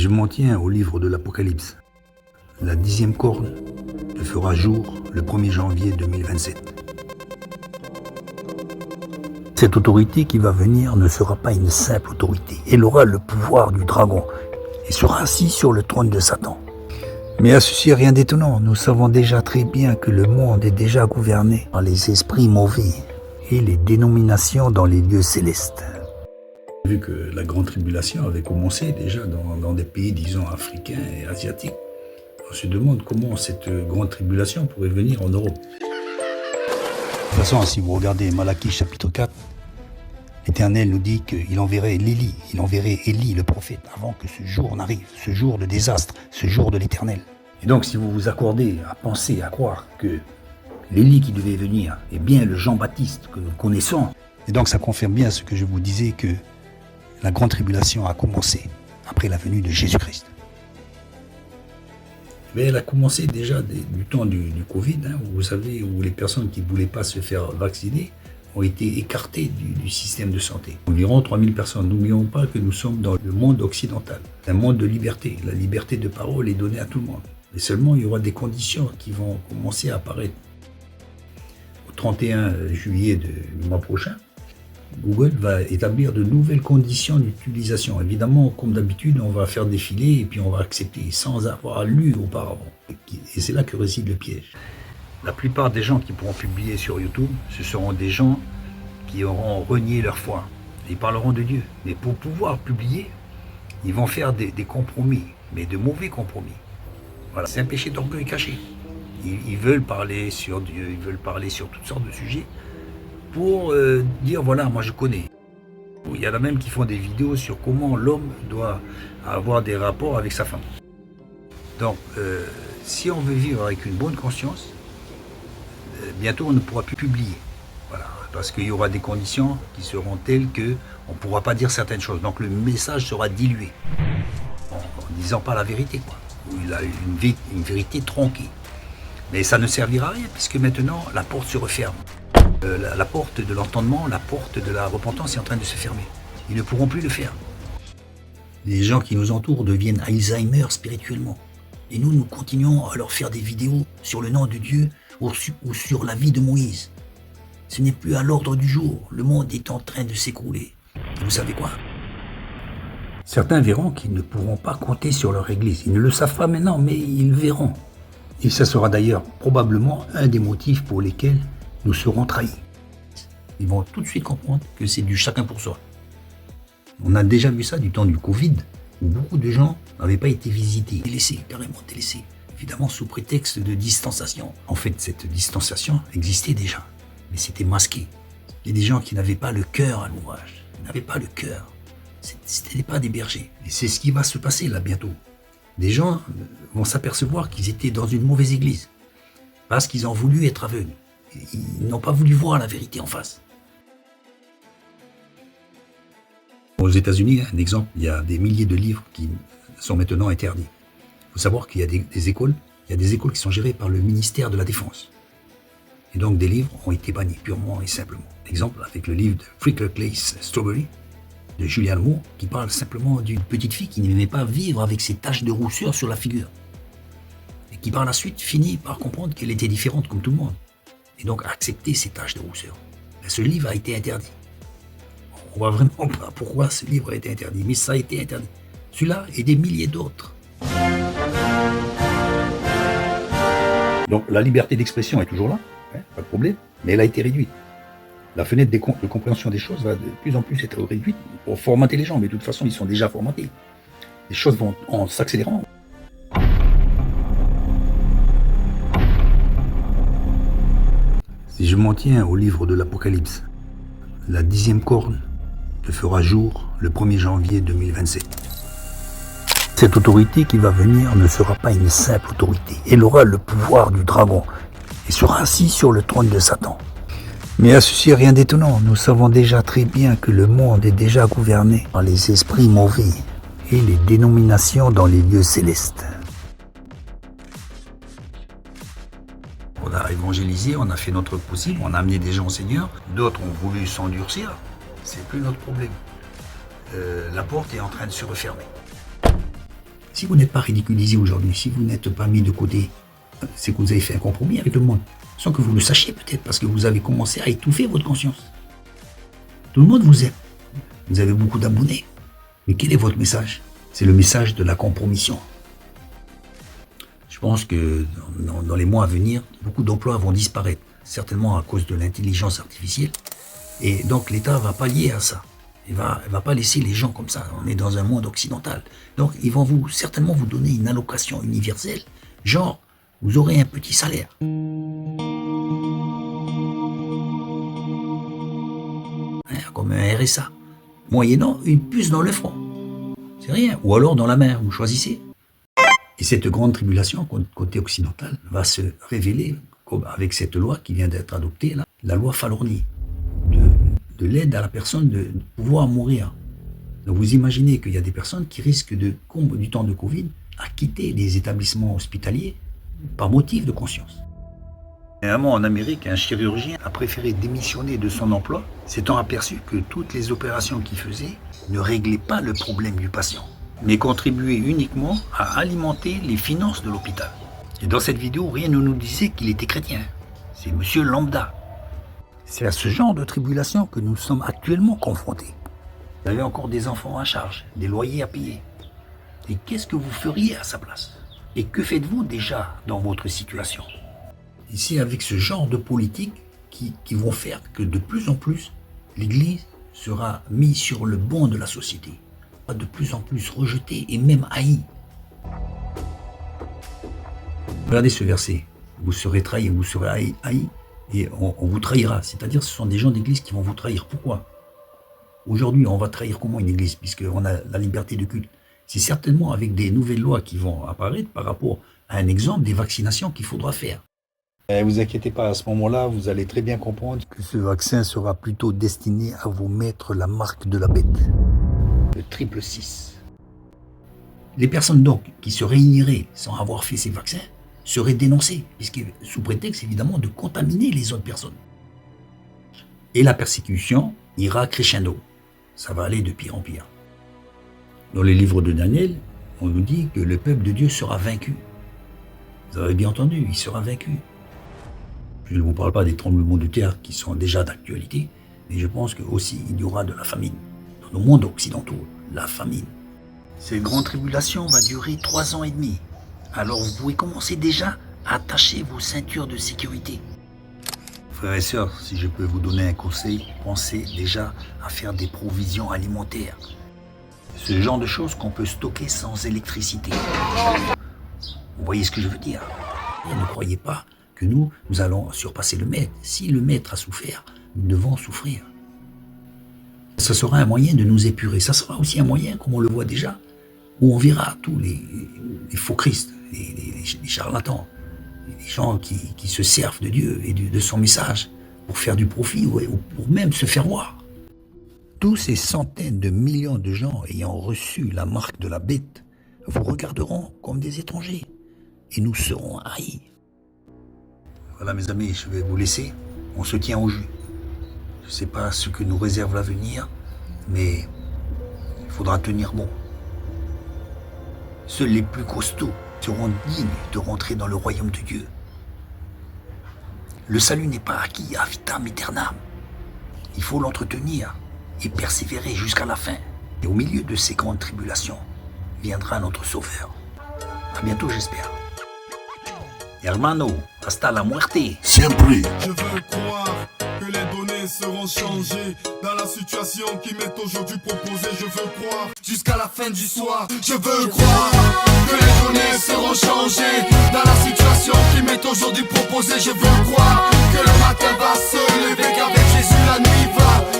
je m'en tiens au livre de l'Apocalypse, la 10e corne te fera jour le 1er janvier 2027. Cette autorité qui va venir ne sera pas une simple autorité. Elle aura le pouvoir du dragon et sera assise sur le trône de Satan. Mais à ceci, rien d'étonnant. Nous savons déjà très bien que le monde est déjà gouverné par les esprits mauvais et les dénominations dans les lieux célestes. Vu que la grande tribulation avait commencé déjà dans des pays, disons, africains et asiatiques, on se demande comment cette grande tribulation pourrait venir en Europe. De toute façon, si vous regardez Malachie chapitre 4, l'Éternel nous dit qu'il enverrait Élie, le prophète, avant que ce jour n'arrive, ce jour de désastre, ce jour de l'Éternel. Et donc, si vous vous accordez à penser, à croire que l'Élie qui devait venir est bien le Jean-Baptiste que nous connaissons, et donc ça confirme bien ce que je vous disais, que la grande tribulation a commencé après la venue de Jésus-Christ. Mais elle a commencé déjà du temps du Covid, vous savez, où les personnes qui ne voulaient pas se faire vacciner ont été écartées du système de santé. Environ 3000 personnes. N'oublions pas que nous sommes dans le monde occidental, un monde de liberté. La liberté de parole est donnée à tout le monde. Mais seulement, il y aura des conditions qui vont commencer à apparaître. Au 31 juillet du mois prochain, Google va établir de nouvelles conditions d'utilisation. Évidemment, comme d'habitude, on va faire défiler et puis on va accepter sans avoir lu auparavant. Et c'est là que réside le piège. La plupart des gens qui pourront publier sur YouTube, ce seront des gens qui auront renié leur foi. Ils parleront de Dieu. Mais pour pouvoir publier, ils vont faire des compromis, mais de mauvais compromis. Voilà. C'est un péché d'orgueil caché. Ils veulent parler sur Dieu, ils veulent parler sur toutes sortes de sujets pour dire, voilà, moi je connais. Il y en a même qui font des vidéos sur comment l'homme doit avoir des rapports avec sa femme. Donc, si on veut vivre avec une bonne conscience, bientôt on ne pourra plus publier. Voilà, parce qu'il y aura des conditions qui seront telles qu'on ne pourra pas dire certaines choses. Donc le message sera dilué, en disant pas la vérité, quoi. Ou il a une vérité tronquée. Mais ça ne servira à rien, puisque maintenant la porte se referme. La porte de l'entendement, la porte de la repentance est en train de se fermer. Ils ne pourront plus le faire. Les gens qui nous entourent deviennent Alzheimer spirituellement. Et nous continuons à leur faire des vidéos sur le nom de Dieu ou sur la vie de Moïse. Ce n'est plus à l'ordre du jour. Le monde est en train de s'écrouler. Et vous savez quoi? Certains verront qu'ils ne pourront pas compter sur leur église. Ils ne le savent pas maintenant, mais ils verront. Et ça sera d'ailleurs probablement un des motifs pour lesquels nous serons trahis. Ils vont tout de suite comprendre que c'est du chacun pour soi. On a déjà vu ça du temps du Covid, où beaucoup de gens n'avaient pas été visités, délaissés, carrément délaissés. Évidemment sous prétexte de distanciation. En fait, cette distanciation existait déjà, mais c'était masqué. Il y a des gens qui n'avaient pas le cœur à l'ouvrage, ils n'avaient pas le cœur. C'était pas des bergers. Et c'est ce qui va se passer là bientôt. Des gens vont s'apercevoir qu'ils étaient dans une mauvaise église, parce qu'ils ont voulu être aveugles. Ils n'ont pas voulu voir la vérité en face. Aux États-Unis, un exemple, il y a des milliers de livres qui sont maintenant interdits. Il faut savoir qu'il y a des écoles qui sont gérées par le ministère de la Défense. Et donc des livres ont été bannis purement et simplement. Exemple avec le livre de Freckles Place Strawberry de Julianne Moore, qui parle simplement d'une petite fille qui n'aimait pas vivre avec ses taches de rousseur sur la figure. Et qui par la suite finit par comprendre qu'elle était différente comme tout le monde. Et donc accepter ces taches de rousseur. Mais ce livre a été interdit. On voit vraiment pas pourquoi ce livre a été interdit, mais ça a été interdit. Celui-là et des milliers d'autres. Donc la liberté d'expression est toujours là, pas de problème, mais elle a été réduite. La fenêtre de compréhension des choses va de plus en plus être réduite pour formater les gens, mais de toute façon ils sont déjà formatés. Les choses vont en s'accélérant. Si je m'en tiens au livre de l'Apocalypse, la 10e corne te fera jour le 1er janvier 2027. Cette autorité qui va venir ne sera pas une simple autorité. Elle aura le pouvoir du dragon et sera assise sur le trône de Satan. Mais à ceci, rien d'étonnant. Nous savons déjà très bien que le monde est déjà gouverné par les esprits mauvais et les dénominations dans les lieux célestes. On a évangélisé, on a fait notre possible, on a amené des gens au Seigneur. D'autres ont voulu s'endurcir. C'est plus notre problème. La porte est en train de se refermer. Si vous n'êtes pas ridiculisé aujourd'hui, si vous n'êtes pas mis de côté, c'est que vous avez fait un compromis avec tout le monde, sans que vous le sachiez peut-être, parce que vous avez commencé à étouffer votre conscience. Tout le monde vous aime. Vous avez beaucoup d'abonnés. Mais quel est votre message? C'est le message de la compromission. Je pense que dans les mois à venir, beaucoup d'emplois vont disparaître, certainement à cause de l'intelligence artificielle. Et donc l'État va pallier à ça. Il va pas laisser les gens comme ça. On est dans un monde occidental. Donc ils vont certainement vous donner une allocation universelle, genre vous aurez un petit salaire. Comme un RSA, moyennant une puce dans le front. C'est rien. Ou alors dans la main, vous choisissez. Et cette grande tribulation, côté occidental, va se révéler avec cette loi qui vient d'être adoptée, là, la loi Falorni, de l'aide à la personne de pouvoir mourir. Donc vous imaginez qu'il y a des personnes qui risquent du temps de Covid à quitter les établissements hospitaliers par motif de conscience. Dernièrement, en Amérique, un chirurgien a préféré démissionner de son emploi, s'étant aperçu que toutes les opérations qu'il faisait ne réglaient pas le problème du patient, mais contribuaient uniquement à alimenter les finances de l'hôpital. Et dans cette vidéo, rien ne nous disait qu'il était chrétien. C'est Monsieur Lambda. C'est à ce genre de tribulation que nous sommes actuellement confrontés. Vous avez encore des enfants à charge, des loyers à payer. Et qu'est-ce que vous feriez à sa place? Et que faites-vous déjà dans votre situation? Et c'est avec ce genre de politique qui vont faire que de plus en plus, l'Église sera mise sur le banc de la société, de plus en plus rejetée et même haïe. Regardez ce verset, vous serez trahi, vous serez haï, et on vous trahira. C'est-à-dire ce sont des gens d'église qui vont vous trahir. Pourquoi? Aujourd'hui, on va trahir comment une église, puisqu'on a la liberté de culte? C'est certainement avec des nouvelles lois qui vont apparaître par rapport à un exemple des vaccinations qu'il faudra faire. Ne vous inquiétez pas, à ce moment-là, vous allez très bien comprendre que ce vaccin sera plutôt destiné à vous mettre la marque de la bête, le 666. Les personnes donc qui se réuniraient sans avoir fait ces vaccins seraient dénoncées, puisque sous prétexte évidemment de contaminer les autres personnes. Et la persécution ira crescendo. Ça va aller de pire en pire. Dans les livres de Daniel, on nous dit que le peuple de Dieu sera vaincu. Vous avez bien entendu, il sera vaincu. Je ne vous parle pas des tremblements de terre qui sont déjà d'actualité, mais je pense qu'aussi il y aura de la famine. Dans nos mondes occidentaux, la famine. Cette grande tribulation va durer 3 ans et demi. Alors vous pouvez commencer déjà à attacher vos ceintures de sécurité. Frères et sœurs, si je peux vous donner un conseil, pensez déjà à faire des provisions alimentaires. Ce genre de choses qu'on peut stocker sans électricité. Vous voyez ce que je veux dire? Et ne croyez pas que nous allons surpasser le maître. Si le maître a souffert, nous devons souffrir. Ça sera un moyen de nous épurer. Ça sera aussi un moyen, comme on le voit déjà, où on verra tous les faux Christ, les charlatans, les gens qui se servent de Dieu et de son message pour faire du profit ou pour même se faire voir. Tous ces centaines de millions de gens ayant reçu la marque de la bête vous regarderont comme des étrangers et nous serons haïs. Voilà mes amis, je vais vous laisser. On se tient au jus. Je ne sais pas ce que nous réserve l'avenir, mais il faudra tenir bon. Seuls les plus costauds seront dignes de rentrer dans le royaume de Dieu. Le salut n'est pas acquis à vitam aeternam. Il faut l'entretenir et persévérer jusqu'à la fin. Et au milieu de ces grandes tribulations, viendra notre Sauveur. À bientôt, j'espère. Hermano, hasta la muerte. Siempre. Je veux croire que les données seront changées dans la situation qui m'est aujourd'hui proposée. Je veux croire jusqu'à la fin du soir. Je veux croire que les données seront changées dans la situation qui m'est aujourd'hui proposée. Je veux croire que le matin va se lever, qu'avec Jésus la nuit va